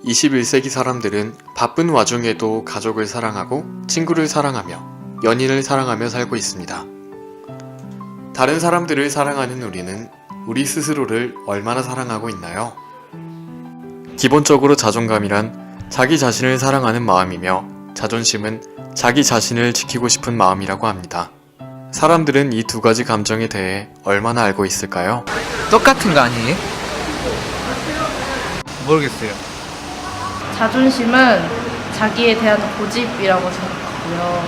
21세기 사람들은 바쁜 와중에도 가족을 사랑하고 친구를 사랑하며 연인을 사랑하며 살고 있습니다. 다른 사람들을 사랑하는 우리는 우리 스스로를 얼마나 사랑하고 있나요? 기본적으로 자존감이란 자기 자신을 사랑하는 마음이며 자존심은 자기 자신을 지키고 싶은 마음이라고 합니다. 사람들은 이 두 가지 감정에 대해 얼마나 알고 있을까요? 똑같은 거 아니에요? 모르겠어요. 자존심은 자기에 대한 고집이라고 생각하고요.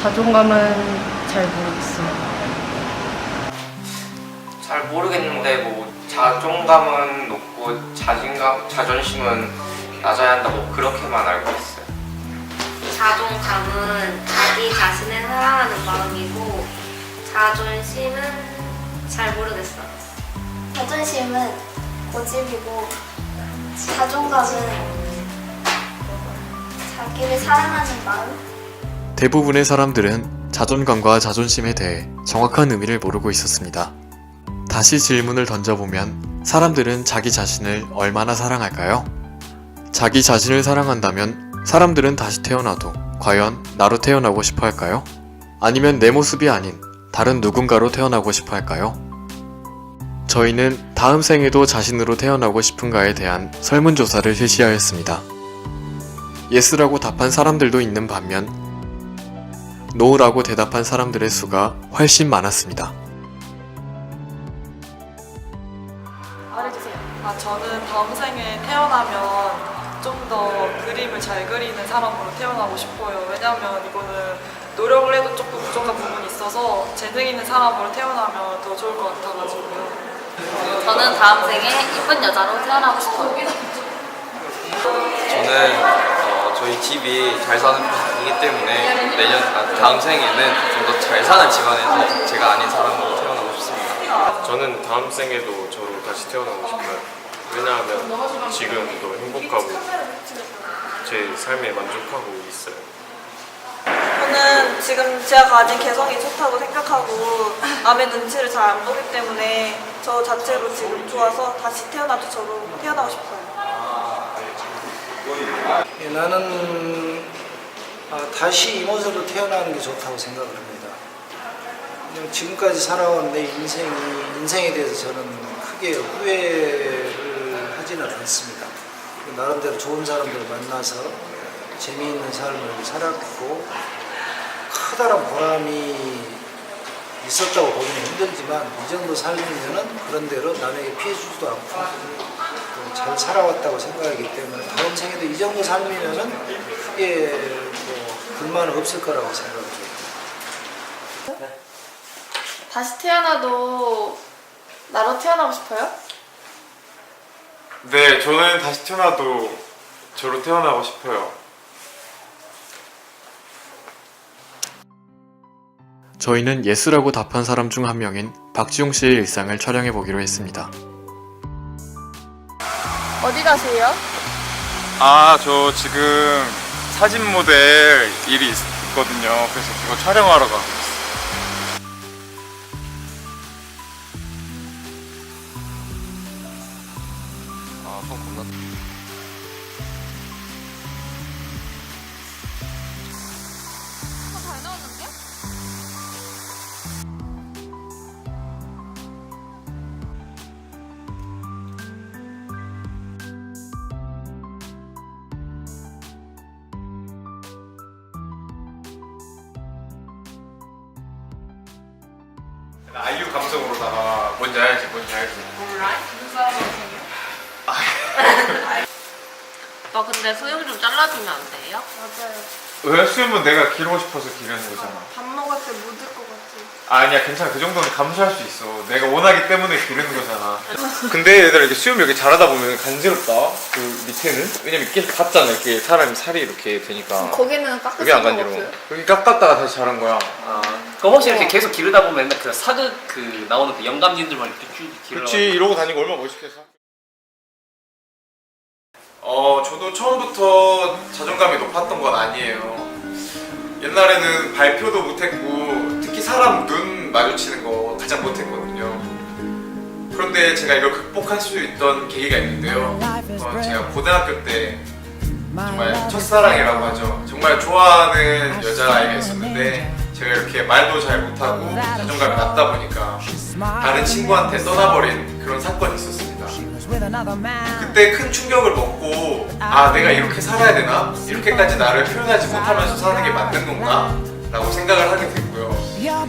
자존감은 잘 모르겠어요. 잘 모르겠는데 뭐 자존감은 높고 자존심은 낮아야 한다고 그렇게만 알고 있어요. 자존감은 자기 자신을 사랑하는 마음이고 자존심은 잘 모르겠어. 자존심은 고집이고 자존감은 자기를 사랑하는 마음? 대부분의 사람들은 자존감과 자존심에 대해 정확한 의미를 모르고 있었습니다. 다시 질문을 던져보면 사람들은 자기 자신을 얼마나 사랑할까요? 자기 자신을 사랑한다면 사람들은 다시 태어나도 과연 나로 태어나고 싶어 할까요? 아니면 내 모습이 아닌 다른 누군가로 태어나고 싶어 할까요? 저희는 다음 생에도 자신으로 태어나고 싶은가에 대한 설문조사를 실시하였습니다. 예스라고 답한 사람들도 있는 반면 노라고 대답한 사람들의 수가 훨씬 많았습니다. 말해주세요. 저는 다음 생에 태어나면 좀 더 그림을 잘 그리는 사람으로 태어나고 싶어요. 왜냐면 이거는 노력을 해도 조금 부족한 부분이 있어서 재능 있는 사람으로 태어나면 더 좋을 것 같아가지고요. 저는 다음 생에 이쁜 여자로 태어나고 싶어요. 저는 저희 집이 잘 사는 편이기 때문에 다음 생에는 좀 더 잘 사는 집안에서 제가 아닌 사람으로 태어나고 싶습니다. 저는 다음 생에도 저로 다시 태어나고 싶어요. 왜냐하면 지금도 행복하고 제 삶에 만족하고 있어요. 저는 지금 제가 가진 개성이 좋다고 생각하고 남의 눈치를 잘 안 보기 때문에 저 자체로 지금 좋아서 다시 태어나도 저로 태어나고 싶어요. 나는 다시 이 모습으로 태어나는 게 좋다고 생각을 합니다. 지금까지 살아온 내 인생에 대해서 저는 크게 후회를 하지는 않습니다. 나름대로 좋은 사람들을 만나서 재미있는 삶을 살았고 커다란 보람이 있었다고 보기는 힘들지만 이 정도 살면은 그런 대로 남에게 피해 주지도 않고 잘 살아왔다고 생각하기 때문에 다음 생에도 이 정도 살면은 크게 불만은 없을 거라고 생각을 해요. 다시 태어나도 나로 태어나고 싶어요? 네, 저는 다시 태어나도 저로 태어나고 싶어요. 저희는 예스라고 답한 사람 중 한 명인 박지용 씨의 일상을 촬영해 보기로 했습니다. 어디 가세요? 저 지금 사진 모델 일이 있거든요. 그래서 그거 촬영하러 가고 있어요. 손 겁나. 잘 나왔는데? 아이유 감성으로다가 뭔지 알지? 몰라? 무슨 사람이세요? 너 근데 수영 좀 잘라주면 안 돼요? 맞아요. 왜 수염은 내가 기르고 싶어서 기르는 거잖아. 밥 먹을 때 묻을 것 같아. 아니야, 괜찮아. 그 정도는 감수할 수 있어. 내가 원하기 때문에 기르는 거잖아. 근데 얘들아, 이렇게 수염 이렇게 자라다 보면 간지럽다. 그 밑에는. 왜냐면 이렇게 갔잖아. 이렇게 사람이 살이 이렇게 되니까. 거기는 깎을 여기 안 생각 간지러워. 없어요? 여기 깎았다가 다시 자란 거야. 그럼 혹시 이렇게 계속 기르다 보면 맨날 그 사극 나오는 그 영감님들만 이렇게 쭉 기르라고. 그렇지. 이러고 다니고 얼마나 멋있겠어. 저도 처음부터 자존감이 높았던 건 아니에요. 옛날에는 발표도 못했고 특히 사람 눈 마주치는 거 가장 못했거든요. 그런데 제가 이걸 극복할 수 있던 계기가 있는데요. 제가 고등학교 때 정말 첫사랑이라고 하죠. 정말 좋아하는 여자아이가 있었는데 제가 이렇게 말도 잘 못하고 자존감이 낮다 보니까 다른 친구한테 떠나버린 그런 사건이 있었습니다. 그때 큰 충격을 먹고 아, 내가 이렇게 살아야 되나? 이렇게까지 나를 표현하지 못하면서 사는 게 맞는 건가? 라고 생각을 하게 됐고요.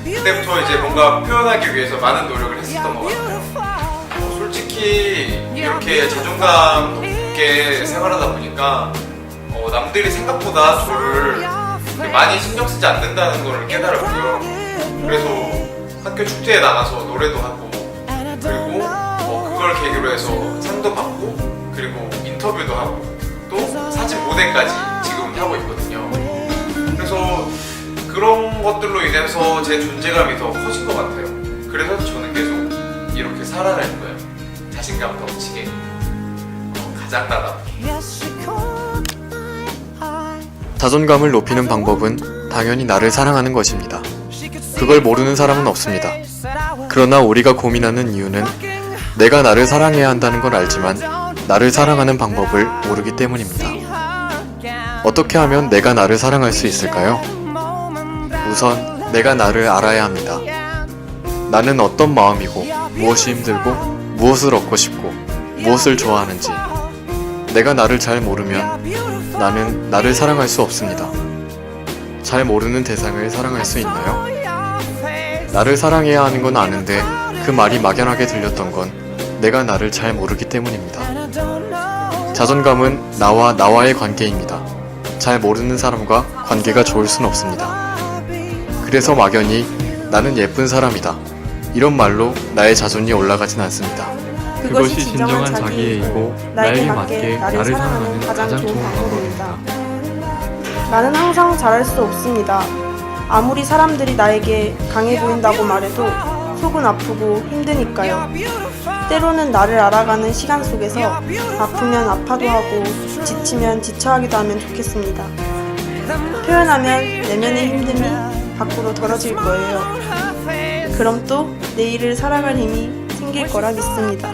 그때부터 이제 뭔가 표현하기 위해서 많은 노력을 했었던 것 같아요. 솔직히 이렇게 자존감 높게 생활하다 보니까 남들이 생각보다 저를 많이 신경 쓰지 않는다는 걸 깨달았고요. 그래서 학교 축제에 나가서 노래도 하고 그리고 그걸 계기로 해서 상도 받고 그리고 인터뷰도 하고 또 사진 모델까지 지금 하고 있거든요. 그래서 그런 것들로 인해서 제 존재감이 더 커진 것 같아요. 그래서 저는 계속 이렇게 살아갈 거예요. 자신감 넘치게 가장다답게. 자존감을 높이는 방법은 당연히 나를 사랑하는 것입니다. 그걸 모르는 사람은 없습니다. 그러나 우리가 고민하는 이유는 내가 나를 사랑해야 한다는 걸 알지만 나를 사랑하는 방법을 모르기 때문입니다. 어떻게 하면 내가 나를 사랑할 수 있을까요? 우선 내가 나를 알아야 합니다. 나는 어떤 마음이고 무엇이 힘들고 무엇을 얻고 싶고 무엇을 좋아하는지 내가 나를 잘 모르면 나는 나를 사랑할 수 없습니다. 잘 모르는 대상을 사랑할 수 있나요? 나를 사랑해야 하는 건 아는데 그 말이 막연하게 들렸던 건 내가 나를 잘 모르기 때문입니다. 자존감은 나와 나와의 관계입니다. 잘 모르는 사람과 관계가 좋을 순 없습니다. 그래서 막연히 나는 예쁜 사람이다 이런 말로 나의 자존이 올라가진 않습니다. 그것이 진정한 자기애이고 나에게 맞게 나를 사랑하는 가장 좋은 방법입니다. 나는 항상 잘할 수 없습니다. 아무리 사람들이 나에게 강해 보인다고 말해도 속은 아프고 힘드니까요. 때로는 나를 알아가는 시간 속에서 아프면 아파도 하고 지치면 지쳐하기도 하면 좋겠습니다. 표현하면 내면의 힘듦이 밖으로 덜어질 거예요. 그럼 또 내일을 살아갈 힘이 생길 거라 믿습니다.